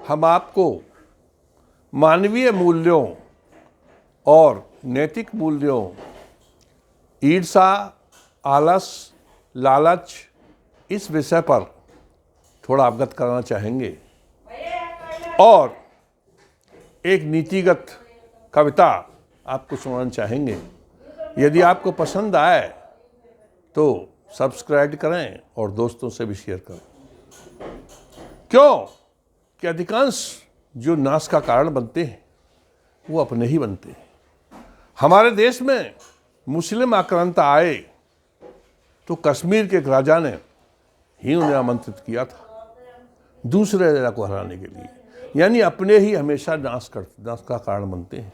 हम आपको मानवीय मूल्यों और नैतिक मूल्यों, ईर्ष्या, आलस, लालच, इस विषय पर थोड़ा अवगत कराना चाहेंगे और एक नीतिगत कविता आपको सुनाना चाहेंगे। यदि आपको पसंद आए तो सब्सक्राइब करें और दोस्तों से भी शेयर करें। क्यों कि अधिकांश जो नाश का कारण बनते हैं वो अपने ही बनते हैं। हमारे देश में मुस्लिम आक्रांता आए तो कश्मीर के एक राजा ने ही उन्हें आमंत्रित किया था दूसरे राजा को हराने के लिए, यानी अपने ही हमेशा नाश का कारण बनते हैं।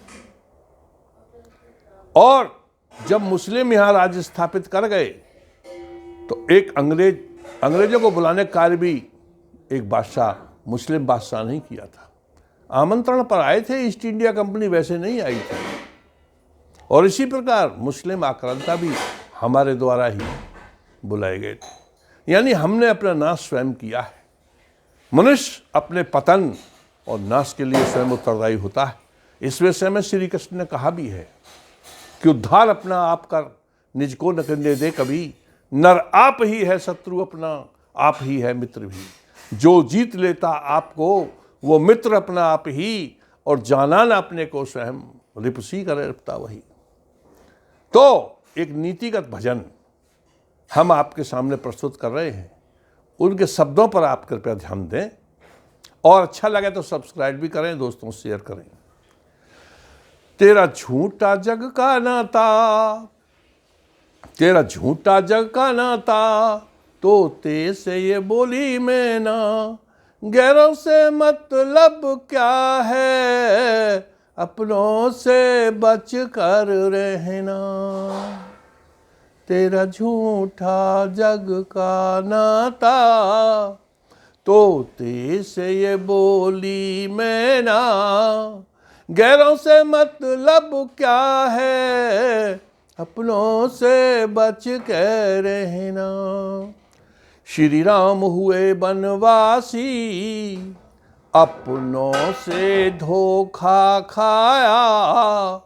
और जब मुस्लिम यहाँ राज्य स्थापित कर गए तो एक अंग्रेजों को बुलाने का कार्य भी एक बादशाह, मुस्लिम बादशाह नहीं किया था। आमंत्रण पर आए थे, ईस्ट इंडिया कंपनी वैसे नहीं आई थी। और इसी प्रकार मुस्लिम आक्रांता भी हमारे द्वारा ही बुलाए गए थे, यानी हमने अपना नाश स्वयं किया है। मनुष्य अपने पतन और नाश के लिए स्वयं उत्तरदायी होता है। इस विषय में श्री कृष्ण ने कहा भी है कि उद्धार अपना आप कर, निज को न करने दे कभी। नर आप ही है शत्रु अपना, आप ही है मित्र भी। जो जीत लेता आपको वो मित्र अपना आप ही, और जाना न अपने को स्वयं, रिपसी करे रिपता वही। तो एक नीतिगत भजन हम आपके सामने प्रस्तुत कर रहे हैं। उनके शब्दों पर आप कृपया ध्यान दें और अच्छा लगे तो सब्सक्राइब भी करें, दोस्तों से शेयर करें। तेरा झूठा जग का नाता, तेरा झूठा जग का नाता, तोते से ये बोली मैं ना। गैरों से मतलब क्या है, अपनों से बच कर रहना। तेरा झूठा जग का नाता, तोते से ये बोली मैं ना। गैरों से मतलब क्या है, अपनों से बच के रहना। श्री राम हुए बनवासी, अपनों से धोखा खाया।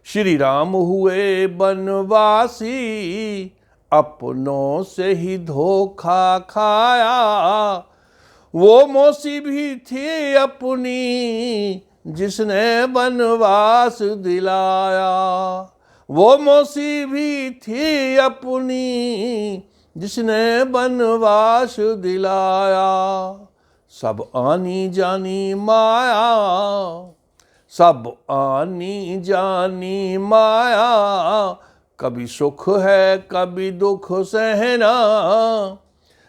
श्री राम हुए बनवासी, अपनों से ही धोखा खाया। वो मौसी भी थी अपनी, जिसने बनवास दिलाया। वो मौसी भी थी अपनी, जिसने बनवास दिलाया। सब आनी जानी माया, सब आनी जानी माया। कभी सुख है कभी दुख सहना।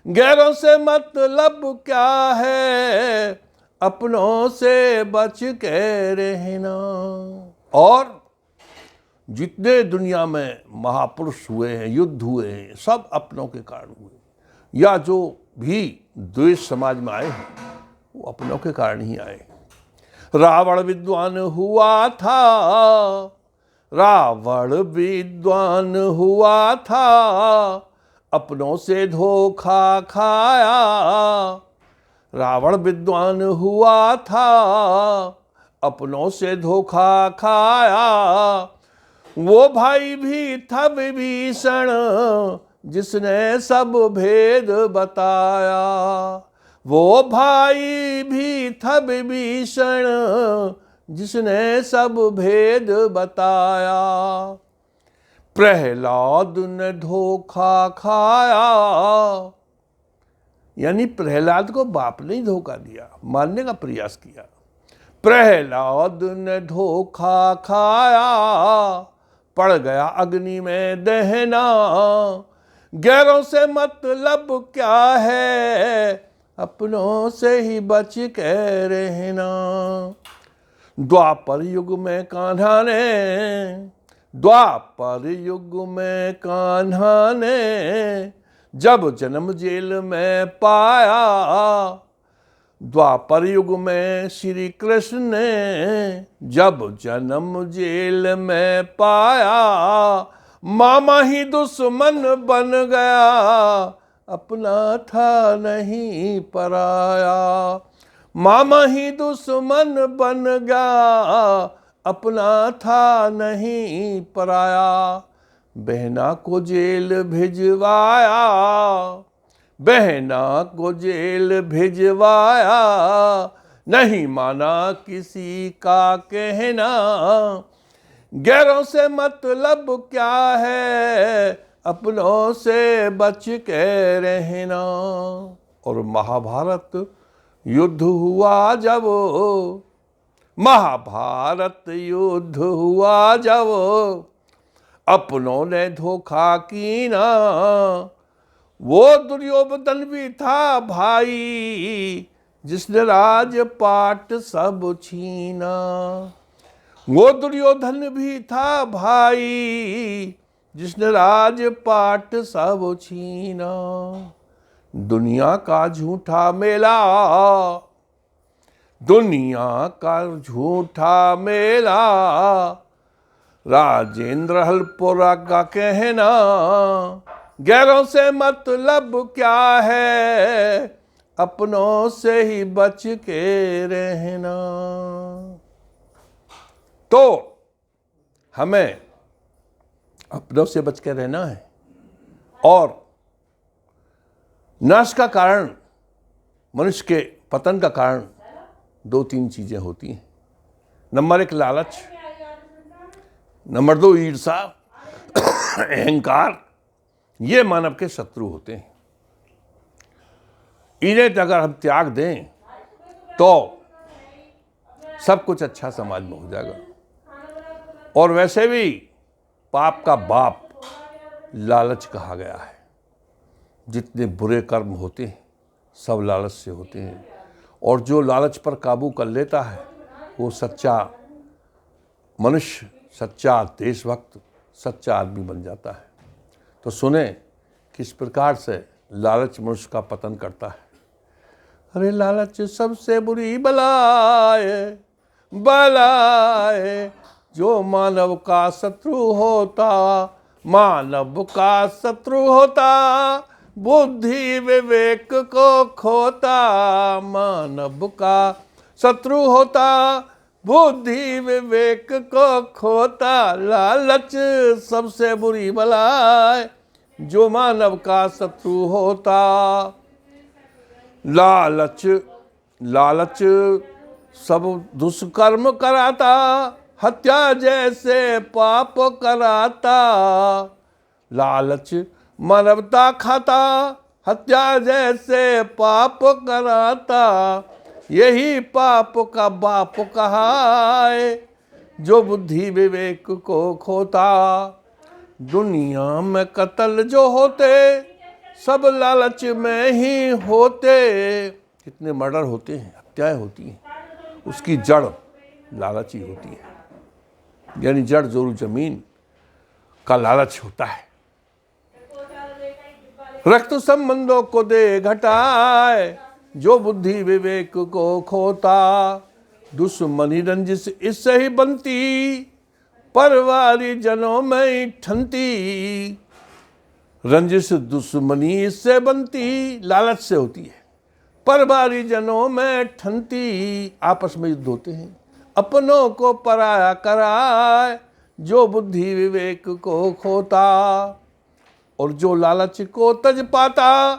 गैरों से मतलब क्या है, अपनों से बच के रहना। और जितने दुनिया में महापुरुष हुए हैं, युद्ध हुए हैं, सब अपनों के कारण हुए, या जो भी द्वेष समाज में आए हैं वो अपनों के कारण ही आए। रावण विद्वान हुआ था, रावण विद्वान हुआ था, अपनों से धोखा खाया। रावण विद्वान हुआ था, अपनों से धोखा खाया। वो भाई भी था विभीषण, जिसने सब भेद बताया। वो भाई भी था विभीषण, जिसने सब भेद बताया। प्रहलाद ने धोखा खाया, यानी प्रहलाद को बाप ने धोखा दिया, मारने का प्रयास किया। प्रहलाद ने धोखा खाया, पड़ गया अग्नि में दहना। गैरों से मतलब क्या है, अपनों से ही बच के रहना। द्वापर युग में कान्हा ने, द्वापर युग में कान्हा ने, जब जन्म जेल में पाया। द्वापर युग में श्री कृष्ण ने, जब जन्म जेल में पाया। मामा ही दुश्मन बन गया, अपना था नहीं पराया। मामा ही दुश्मन बन गया, अपना था नहीं पराया। बहना को जेल भिजवाया, बहना को जेल भिजवाया, नहीं माना किसी का कहना। गैरों से मतलब क्या है, अपनों से बच के रहना। और महाभारत युद्ध हुआ जब, महाभारत युद्ध हुआ जब, अपनों ने धोखा की ना। वो दुर्योधन भी था भाई, जिसने राजपाट सब छीना। वो दुर्योधन भी था भाई, जिसने राजपाट सब छीना। दुनिया का झूठा मेला, दुनिया का झूठा मेला, राजेंद्र हलपुरा का कहना। गैरों से मतलब क्या है, अपनों से ही बच के रहना। तो हमें अपनों से बच के रहना है। और नाश का कारण, मनुष्य के पतन का कारण 2-3 चीजें होती हैं। नंबर 1 लालच, नंबर 2 ईर्ष्या, अहंकार। ये मानव के शत्रु होते हैं। इन्हें अगर हम त्याग दें तो सब कुछ अच्छा समाज में हो जाएगा। और वैसे भी पाप का बाप लालच कहा गया है। जितने बुरे कर्म होते हैं सब लालच से होते हैं। और जो लालच पर काबू कर लेता है वो सच्चा मनुष्य, सच्चा देशभक्त, सच्चा आदमी बन जाता है। तो सुने किस प्रकार से लालच मनुष्य का पतन करता है। अरे लालच सबसे बुरी बलाए, बलाए जो मानव का शत्रु होता, मानव का शत्रु होता, बुद्धि विवेक को खोता। मानव का शत्रु होता, बुद्धि विवेक को खोता। लालच सबसे बुरी बलाए, जो मानव का शत्रु होता। लालच, लालच सब दुष्कर्म कराता, हत्या जैसे पाप कराता। लालच मानवता खाता, हत्या जैसे पाप कराता। यही पाप का बाप कहा है, जो बुद्धि विवेक को खोता। दुनिया में कत्ल जो होते, सब लालच में ही होते। कितने मर्डर होते हैं, हत्याएं होती हैं, उसकी जड़ लालच ही होती है। यानी जड़ जोरू जमीन का लालच होता है। रक्त संबंधों को दे घटाए, जो बुद्धि विवेक को खोता। दुश्मनी रंजिश इससे ही बनती, परिवारी जनों में ठनती। रंजिश दुश्मनी इससे बनती, लालच से होती है। परिवारी जनों में ठनती, आपस में युद्ध होते हैं। अपनों को पराया कराए, जो बुद्धि विवेक को खोता। और जो लालच को तज पाता,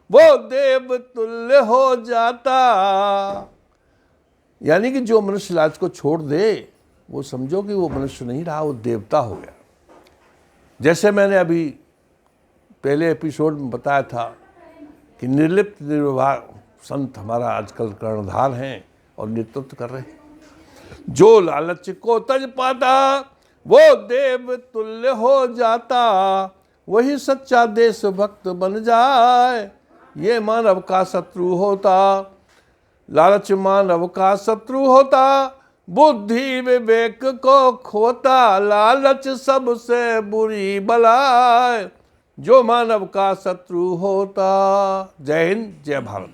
वो देव तुल्य हो जाता। यानी कि जो मनुष्य लालच को छोड़ दे, वो समझो कि वो मनुष्य नहीं रहा, वो देवता हो गया। जैसे मैंने अभी पहले एपिसोड में बताया था कि निर्लिप्त निर्विवाह संत हमारा आजकल कर्णधार हैं और नेतृत्व कर रहे हैं। जो लालच को तज पाता, वो देव तुल्य हो जाता। वही सच्चा देशभक्त बन जाए, ये मानव का शत्रु होता। लालच मानव का शत्रु होता, बुद्धि विवेक को खोता। लालच सबसे बुरी बलाए, जो मानव का शत्रु होता। जय हिंद, जय भारत।